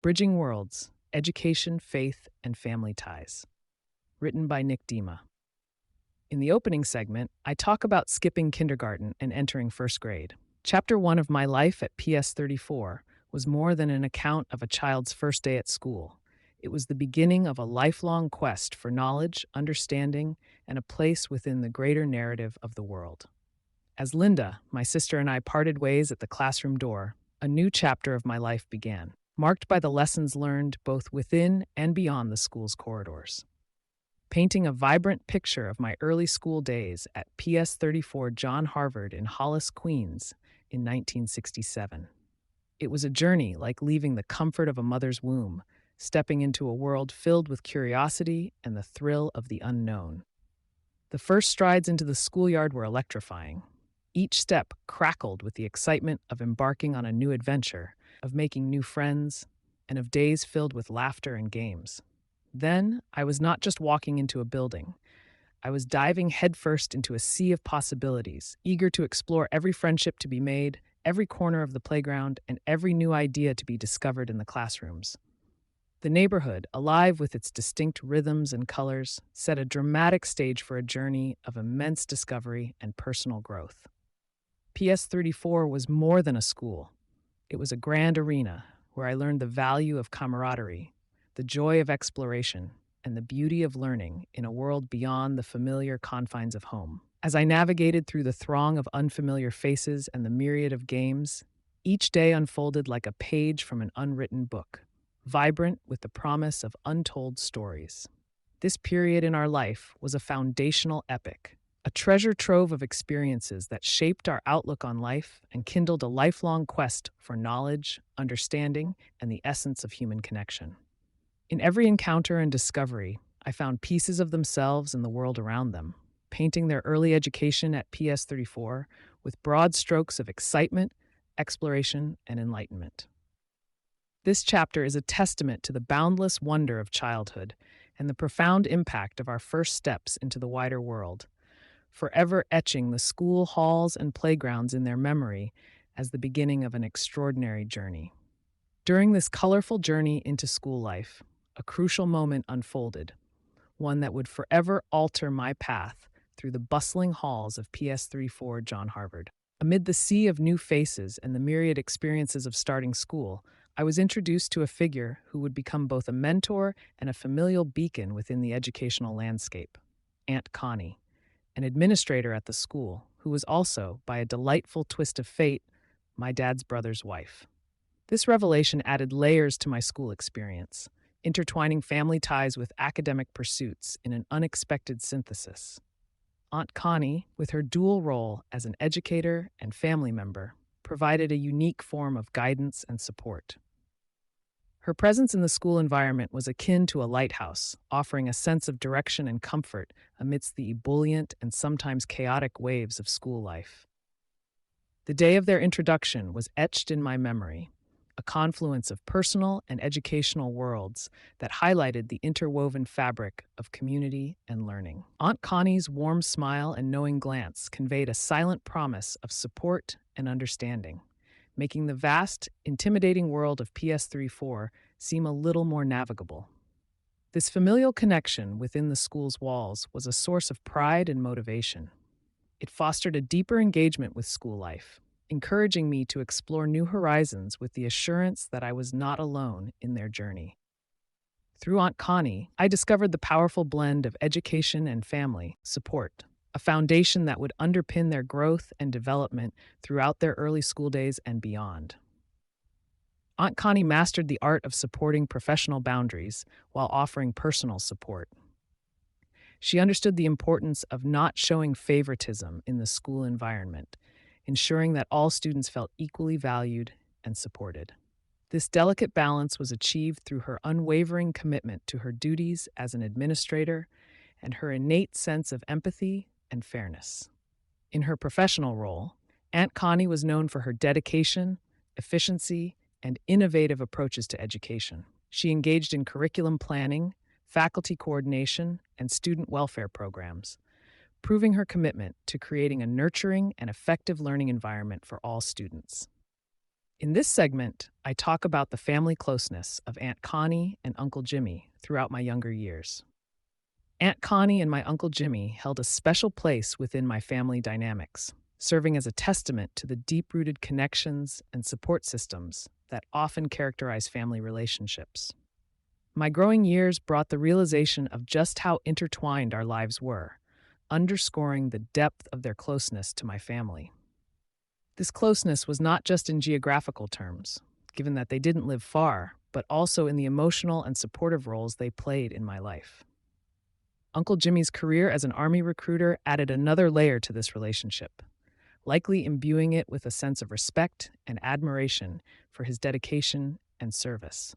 Bridging Worlds: Education, Faith, and Family Ties. Written by Nick Dima. In the opening segment, I talk about skipping kindergarten and entering first grade. Chapter 1 of my life at PS 34 was more than an account of a child's first day at school. It was the beginning of a lifelong quest for knowledge, understanding, and a place within the greater narrative of the world. As Linda, my sister, and I parted ways at the classroom door, a new chapter of my life began, marked by the lessons learned both within and beyond the school's corridors. Painting a vibrant picture of my early school days at PS 34 John Harvard in Hollis, Queens in 1967. It was a journey like leaving the comfort of a mother's womb, stepping into a world filled with curiosity and the thrill of the unknown. The first strides into the schoolyard were electrifying. Each step crackled with the excitement of embarking on a new adventure, of making new friends, and of days filled with laughter and games. Then, I was not just walking into a building. I was diving headfirst into a sea of possibilities, eager to explore every friendship to be made, every corner of the playground, and every new idea to be discovered in the classrooms. The neighborhood, alive with its distinct rhythms and colors, set a dramatic stage for a journey of immense discovery and personal growth. PS 34 was more than a school. It was a grand arena where I learned the value of camaraderie, the joy of exploration, and the beauty of learning in a world beyond the familiar confines of home. As I navigated through the throng of unfamiliar faces and the myriad of games, each day unfolded like a page from an unwritten book, vibrant with the promise of untold stories. This period in our life was a foundational epic, a treasure trove of experiences that shaped our outlook on life and kindled a lifelong quest for knowledge, understanding, and the essence of human connection. In every encounter and discovery, I found pieces of themselves and the world around them, painting their early education at PS 34 with broad strokes of excitement, exploration, and enlightenment. This chapter is a testament to the boundless wonder of childhood and the profound impact of our first steps into the wider world, forever etching the school halls and playgrounds in their memory as the beginning of an extraordinary journey. During this colorful journey into school life, a crucial moment unfolded, one that would forever alter my path through the bustling halls of PS 34 John Harvard. Amid the sea of new faces and the myriad experiences of starting school, I was introduced to a figure who would become both a mentor and a familial beacon within the educational landscape: Aunt Connie, an administrator at the school who was also, by a delightful twist of fate, my dad's brother's wife. This revelation added layers to my school experience, intertwining family ties with academic pursuits in an unexpected synthesis. Aunt Connie, with her dual role as an educator and family member, provided a unique form of guidance and support. Her presence in the school environment was akin to a lighthouse, offering a sense of direction and comfort amidst the ebullient and sometimes chaotic waves of school life. The day of their introduction was etched in my memory, a confluence of personal and educational worlds that highlighted the interwoven fabric of community and learning. Aunt Connie's warm smile and knowing glance conveyed a silent promise of support and understanding, making the vast, intimidating world of PS 34 seem a little more navigable. This familial connection within the school's walls was a source of pride and motivation. It fostered a deeper engagement with school life, encouraging me to explore new horizons with the assurance that I was not alone in their journey. Through Aunt Connie, I discovered the powerful blend of education and family support, a foundation that would underpin their growth and development throughout their early school days and beyond. Aunt Connie mastered the art of supporting professional boundaries while offering personal support. She understood the importance of not showing favoritism in the school environment, ensuring that all students felt equally valued and supported. This delicate balance was achieved through her unwavering commitment to her duties as an administrator and her innate sense of empathy and fairness. In her professional role, Aunt Connie was known for her dedication, efficiency, and innovative approaches to education. She engaged in curriculum planning, faculty coordination, and student welfare programs, proving her commitment to creating a nurturing and effective learning environment for all students. In this segment, I talk about the family closeness of Aunt Connie and Uncle Jimmy throughout my younger years. Aunt Connie and my Uncle Jimmy held a special place within my family dynamics, serving as a testament to the deep rooted connections and support systems that often characterize family relationships. My growing years brought the realization of just how intertwined our lives were, underscoring the depth of their closeness to my family. This closeness was not just in geographical terms, given that they didn't live far, but also in the emotional and supportive roles they played in my life. Uncle Jimmy's career as an Army recruiter added another layer to this relationship, likely imbuing it with a sense of respect and admiration for his dedication and service.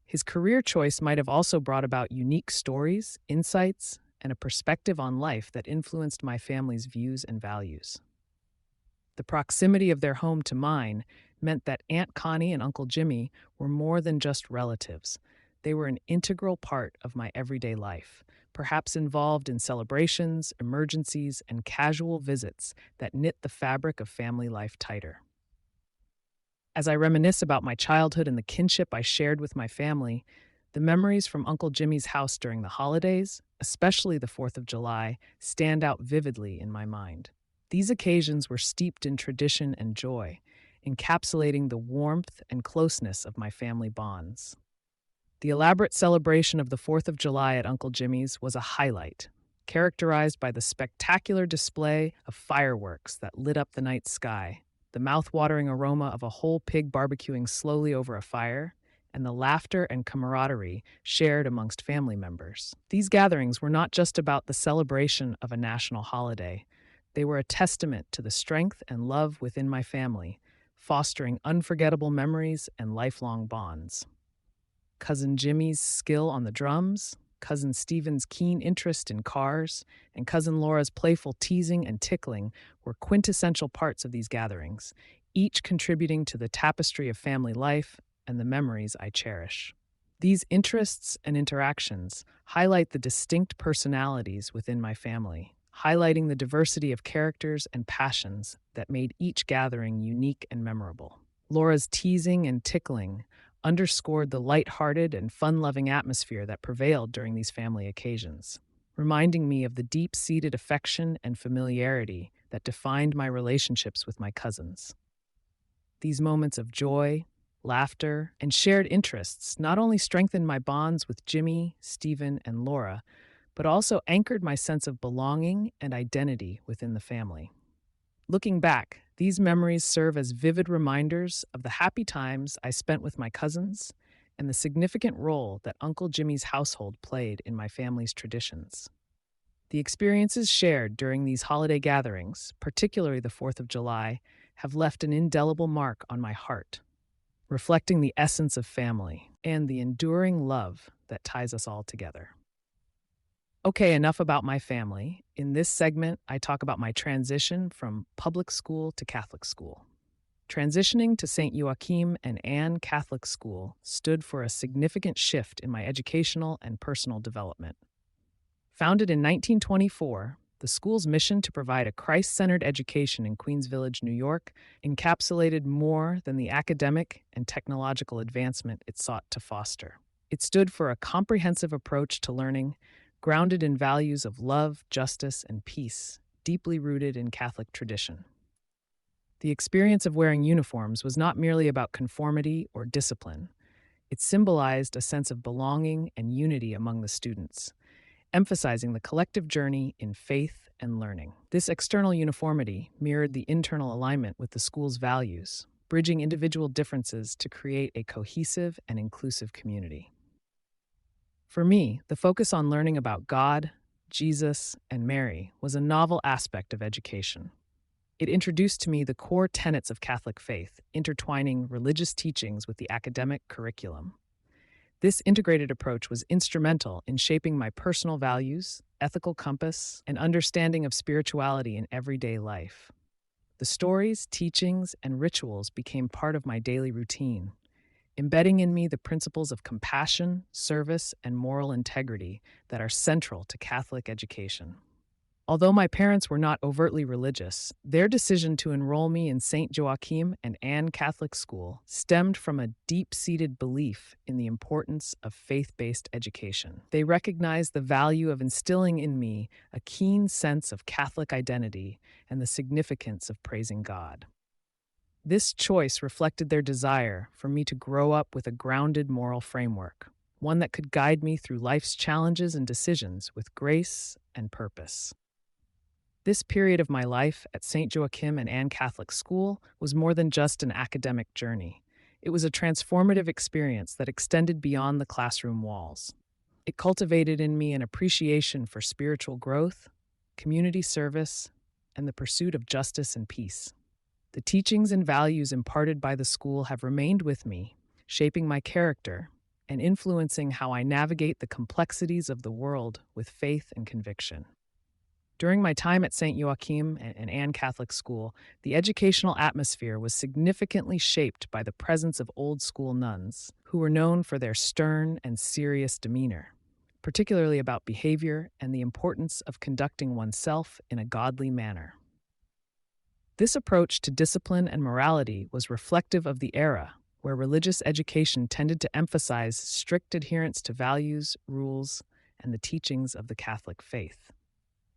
His career choice might have also brought about unique stories, insights, and a perspective on life that influenced my family's views and values. The proximity of their home to mine meant that Aunt Connie and Uncle Jimmy were more than just relatives. They were an integral part of my everyday life, perhaps involved in celebrations, emergencies, and casual visits that knit the fabric of family life tighter. As I reminisce about my childhood and the kinship I shared with my family, the memories from Uncle Jimmy's house during the holidays, especially the 4th of July, stand out vividly in my mind. These occasions were steeped in tradition and joy, encapsulating the warmth and closeness of my family bonds. The elaborate celebration of the 4th of July at Uncle Jimmy's was a highlight, characterized by the spectacular display of fireworks that lit up the night sky, the mouth-watering aroma of a whole pig barbecuing slowly over a fire, and the laughter and camaraderie shared amongst family members. These gatherings were not just about the celebration of a national holiday. They were a testament to the strength and love within my family, fostering unforgettable memories and lifelong bonds. Cousin Jimmy's skill on the drums, Cousin Stephen's keen interest in cars, and Cousin Laura's playful teasing and tickling were quintessential parts of these gatherings, each contributing to the tapestry of family life and the memories I cherish. These interests and interactions highlight the distinct personalities within my family, highlighting the diversity of characters and passions that made each gathering unique and memorable. Laura's teasing and tickling underscored the light-hearted and fun-loving atmosphere that prevailed during these family occasions, reminding me of the deep-seated affection and familiarity that defined my relationships with my cousins. These moments of joy, laughter, and shared interests not only strengthened my bonds with Jimmy, Stephen, and Laura, but also anchored my sense of belonging and identity within the family. Looking back, these memories serve as vivid reminders of the happy times I spent with my cousins and the significant role that Uncle Jimmy's household played in my family's traditions. The experiences shared during these holiday gatherings, particularly the 4th of July, have left an indelible mark on my heart, reflecting the essence of family and the enduring love that ties us all together. Okay, enough about my family. In this segment, I talk about my transition from public school to Catholic school. Transitioning to St. Joachim and Anne Catholic School stood for a significant shift in my educational and personal development. Founded in 1924, the school's mission to provide a Christ-centered education in Queens Village, New York, encapsulated more than the academic and technological advancement it sought to foster. It stood for a comprehensive approach to learning, grounded in values of love, justice, and peace, deeply rooted in Catholic tradition. The experience of wearing uniforms was not merely about conformity or discipline. It symbolized a sense of belonging and unity among the students, emphasizing the collective journey in faith and learning. This external uniformity mirrored the internal alignment with the school's values, bridging individual differences to create a cohesive and inclusive community. For me, the focus on learning about God, Jesus, and Mary was a novel aspect of education. It introduced to me the core tenets of Catholic faith, intertwining religious teachings with the academic curriculum. This integrated approach was instrumental in shaping my personal values, ethical compass, and understanding of spirituality in everyday life. The stories, teachings, and rituals became part of my daily routine, embedding in me the principles of compassion, service, and moral integrity that are central to Catholic education. Although my parents were not overtly religious, their decision to enroll me in St. Joachim and Anne Catholic School stemmed from a deep-seated belief in the importance of faith-based education. They recognized the value of instilling in me a keen sense of Catholic identity and the significance of praising God. This choice reflected their desire for me to grow up with a grounded moral framework, one that could guide me through life's challenges and decisions with grace and purpose. This period of my life at St. Joachim and Anne Catholic School was more than just an academic journey. It was a transformative experience that extended beyond the classroom walls. It cultivated in me an appreciation for spiritual growth, community service, and the pursuit of justice and peace. The teachings and values imparted by the school have remained with me, shaping my character and influencing how I navigate the complexities of the world with faith and conviction. During my time at St. Joachim and Anne Catholic School, the educational atmosphere was significantly shaped by the presence of old-school nuns, who were known for their stern and serious demeanor, particularly about behavior and the importance of conducting oneself in a godly manner. This approach to discipline and morality was reflective of the era, where religious education tended to emphasize strict adherence to values, rules, and the teachings of the Catholic faith.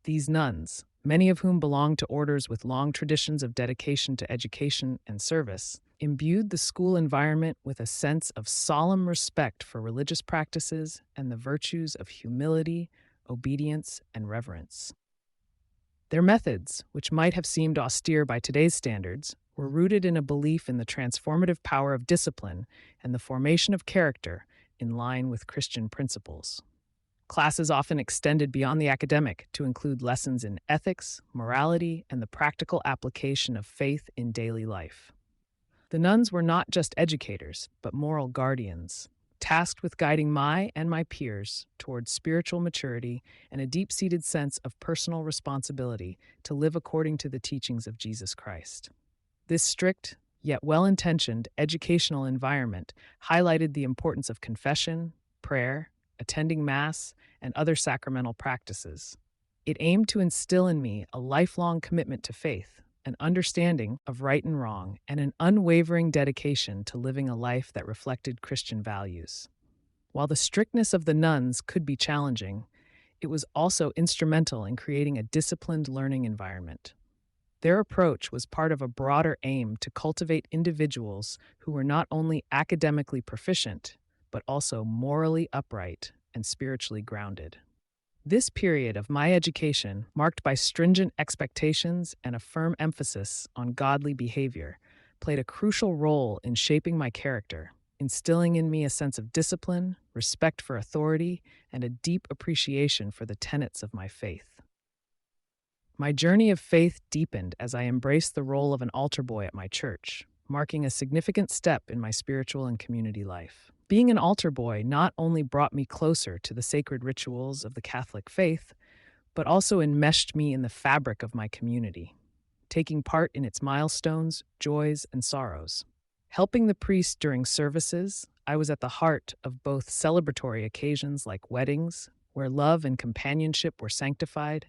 These nuns, many of whom belonged to orders with long traditions of dedication to education and service, imbued the school environment with a sense of solemn respect for religious practices and the virtues of humility, obedience, and reverence. Their methods, which might have seemed austere by today's standards, were rooted in a belief in the transformative power of discipline and the formation of character in line with Christian principles. Classes often extended beyond the academic to include lessons in ethics, morality, and the practical application of faith in daily life. The nuns were not just educators, but moral guardians, tasked with guiding my and my peers towards spiritual maturity and a deep-seated sense of personal responsibility to live according to the teachings of Jesus Christ. This strict, yet well-intentioned educational environment highlighted the importance of confession, prayer, attending Mass, and other sacramental practices. It aimed to instill in me a lifelong commitment to faith, an understanding of right and wrong, and an unwavering dedication to living a life that reflected Christian values. While the strictness of the nuns could be challenging, it was also instrumental in creating a disciplined learning environment. Their approach was part of a broader aim to cultivate individuals who were not only academically proficient, but also morally upright and spiritually grounded. This period of my education, marked by stringent expectations and a firm emphasis on godly behavior, played a crucial role in shaping my character, instilling in me a sense of discipline, respect for authority, and a deep appreciation for the tenets of my faith. My journey of faith deepened as I embraced the role of an altar boy at my church, marking a significant step in my spiritual and community life. Being an altar boy not only brought me closer to the sacred rituals of the Catholic faith, but also enmeshed me in the fabric of my community, taking part in its milestones, joys, and sorrows. Helping the priest during services, I was at the heart of both celebratory occasions like weddings, where love and companionship were sanctified,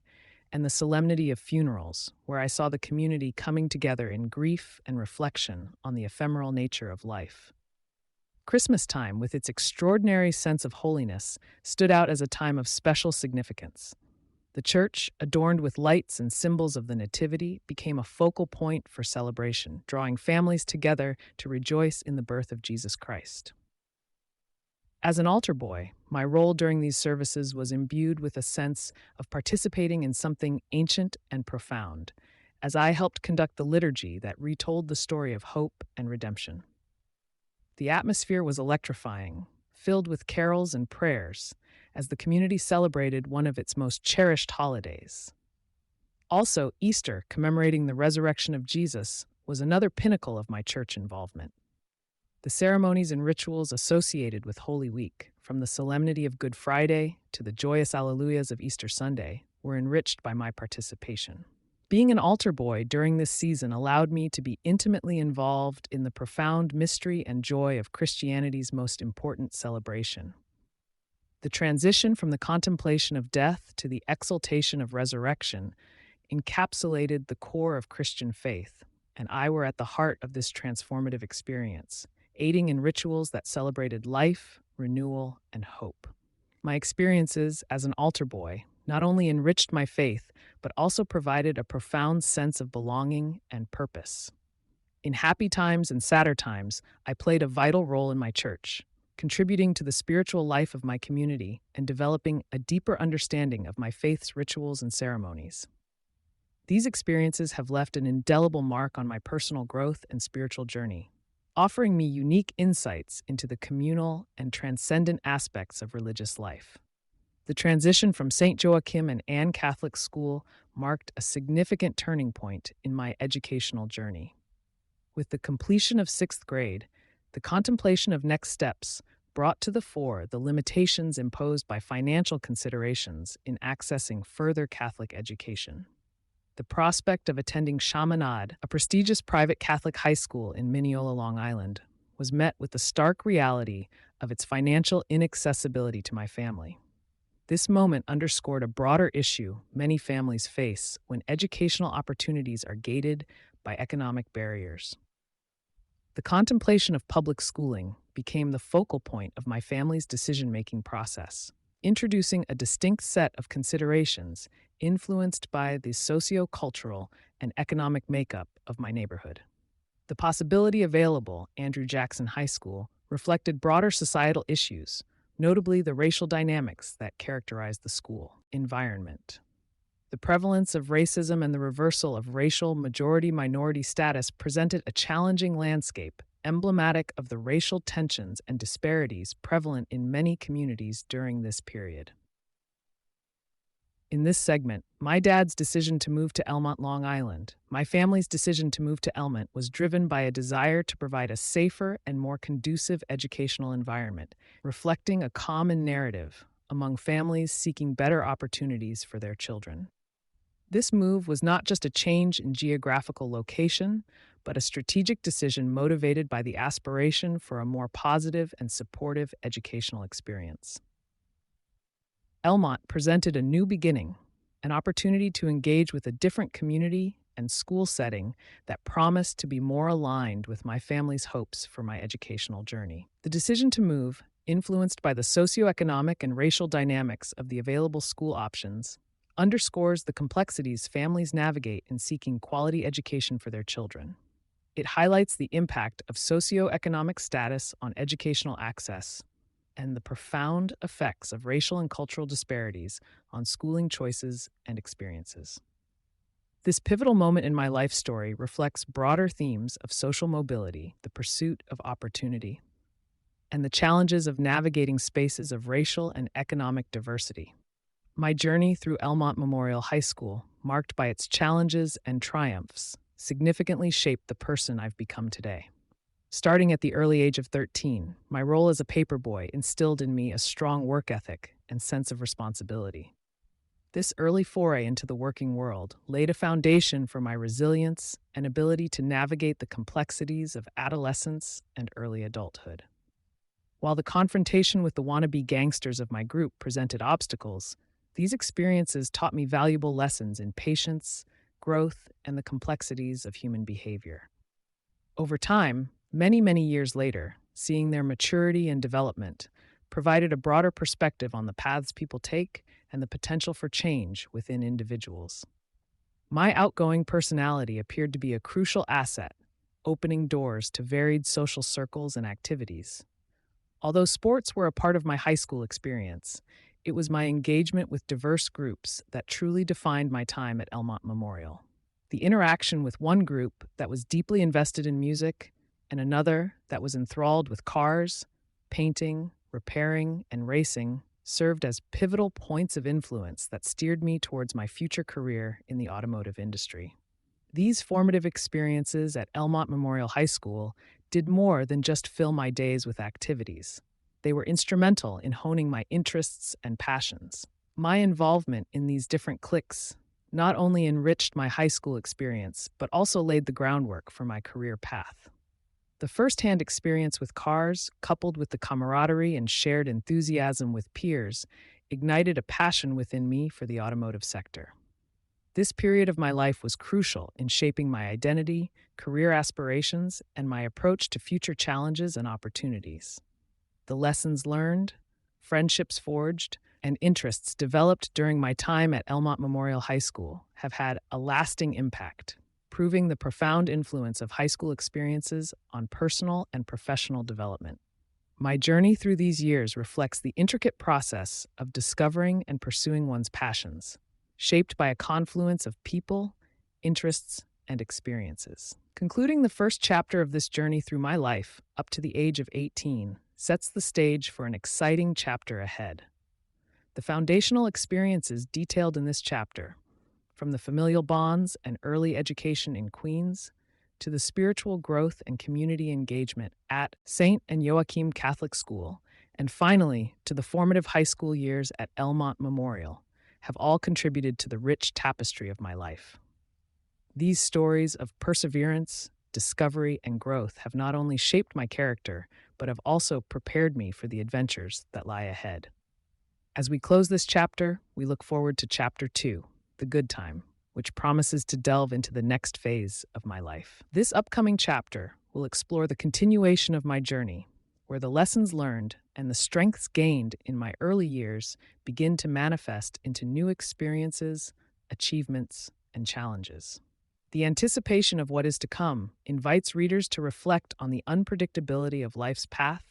and the solemnity of funerals, where I saw the community coming together in grief and reflection on the ephemeral nature of life. Christmas time, with its extraordinary sense of holiness, stood out as a time of special significance. The church, adorned with lights and symbols of the Nativity, became a focal point for celebration, drawing families together to rejoice in the birth of Jesus Christ. As an altar boy, my role during these services was imbued with a sense of participating in something ancient and profound, as I helped conduct the liturgy that retold the story of hope and redemption. The atmosphere was electrifying, filled with carols and prayers, as the community celebrated one of its most cherished holidays. Also, Easter, commemorating the resurrection of Jesus, was another pinnacle of my church involvement. The ceremonies and rituals associated with Holy Week, from the solemnity of Good Friday to the joyous Alleluias of Easter Sunday, were enriched by my participation. Being an altar boy during this season allowed me to be intimately involved in the profound mystery and joy of Christianity's most important celebration. The transition from the contemplation of death to the exaltation of resurrection encapsulated the core of Christian faith, and I were at the heart of this transformative experience, aiding in rituals that celebrated life, renewal, and hope. My experiences as an altar boy not only enriched my faith, but also provided a profound sense of belonging and purpose. In happy times and sadder times, I played a vital role in my church, contributing to the spiritual life of my community and developing a deeper understanding of my faith's rituals and ceremonies. These experiences have left an indelible mark on my personal growth and spiritual journey, offering me unique insights into the communal and transcendent aspects of religious life. The transition from St. Joachim and Anne Catholic School marked a significant turning point in my educational journey. With the completion of 6th grade, the contemplation of next steps brought to the fore the limitations imposed by financial considerations in accessing further Catholic education. The prospect of attending Chaminade, a prestigious private Catholic high school in Mineola, Long Island, was met with the stark reality of its financial inaccessibility to my family. This moment underscored a broader issue many families face when educational opportunities are gated by economic barriers. The contemplation of public schooling became the focal point of my family's decision-making process, introducing a distinct set of considerations influenced by the socio-cultural and economic makeup of my neighborhood. The possibility available, Andrew Jackson High School, reflected broader societal issues, notably the racial dynamics that characterize the school environment. The prevalence of racism and the reversal of racial majority-minority status presented a challenging landscape, emblematic of the racial tensions and disparities prevalent in many communities during this period. In this segment, my dad's decision to move to Elmont, Long Island, my family's decision to move to Elmont was driven by a desire to provide a safer and more conducive educational environment, reflecting a common narrative among families seeking better opportunities for their children. This move was not just a change in geographical location, but a strategic decision motivated by the aspiration for a more positive and supportive educational experience. Elmont presented a new beginning, an opportunity to engage with a different community and school setting that promised to be more aligned with my family's hopes for my educational journey. The decision to move, influenced by the socioeconomic and racial dynamics of the available school options, underscores the complexities families navigate in seeking quality education for their children. It highlights the impact of socioeconomic status on educational access and the profound effects of racial and cultural disparities on schooling choices and experiences. This pivotal moment in my life story reflects broader themes of social mobility, the pursuit of opportunity, and the challenges of navigating spaces of racial and economic diversity. My journey through Elmont Memorial High School, marked by its challenges and triumphs, significantly shaped the person I've become today. Starting at the early age of 13, my role as a paperboy instilled in me a strong work ethic and sense of responsibility. This early foray into the working world laid a foundation for my resilience and ability to navigate the complexities of adolescence and early adulthood. While the confrontation with the wannabe gangsters of my group presented obstacles, these experiences taught me valuable lessons in patience, growth, and the complexities of human behavior. Over time, many years later, seeing their maturity and development provided a broader perspective on the paths people take and the potential for change within individuals. My outgoing personality appeared to be a crucial asset, opening doors to varied social circles and activities. Although sports were a part of my high school experience, it was my engagement with diverse groups that truly defined my time at Elmont Memorial. The interaction with one group that was deeply invested in music and another that was enthralled with cars, painting, repairing, and racing served as pivotal points of influence that steered me towards my future career in the automotive industry. These formative experiences at Elmont Memorial High School did more than just fill my days with activities. They were instrumental in honing my interests and passions. My involvement in these different cliques not only enriched my high school experience, but also laid the groundwork for my career path. The first-hand experience with cars, coupled with the camaraderie and shared enthusiasm with peers, ignited a passion within me for the automotive sector. This period of my life was crucial in shaping my identity, career aspirations, and my approach to future challenges and opportunities. The lessons learned, friendships forged, and interests developed during my time at Elmont Memorial High School have had a lasting impact, proving the profound influence of high school experiences on personal and professional development. My journey through these years reflects the intricate process of discovering and pursuing one's passions, shaped by a confluence of people, interests, and experiences. Concluding the first chapter of this journey through my life, up to the age of 18, sets the stage for an exciting chapter ahead. The foundational experiences detailed in this chapter, from the familial bonds and early education in Queens, to the spiritual growth and community engagement at St. and Joachim Catholic School, and finally to the formative high school years at Elmont Memorial, have all contributed to the rich tapestry of my life. These stories of perseverance, discovery, and growth have not only shaped my character, but have also prepared me for the adventures that lie ahead. As we close this chapter, we look forward to Chapter 2, The Good Time, which promises to delve into the next phase of my life. This upcoming chapter will explore the continuation of my journey, where the lessons learned and the strengths gained in my early years begin to manifest into new experiences, achievements, and challenges. The anticipation of what is to come invites readers to reflect on the unpredictability of life's path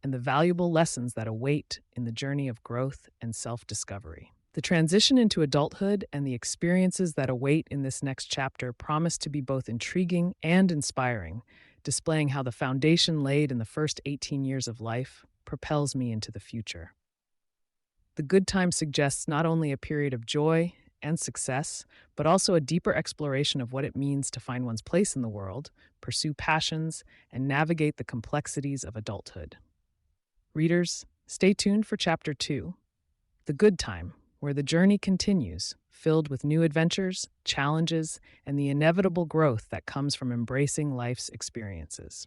and the valuable lessons that await in the journey of growth and self-discovery. The transition into adulthood and the experiences that await in this next chapter promise to be both intriguing and inspiring, displaying how the foundation laid in the first 18 years of life propels me into the future. The Good Time suggests not only a period of joy and success, but also a deeper exploration of what it means to find one's place in the world, pursue passions, and navigate the complexities of adulthood. Readers, stay tuned for Chapter 2, The Good Time, where the journey continues, filled with new adventures, challenges, and the inevitable growth that comes from embracing life's experiences.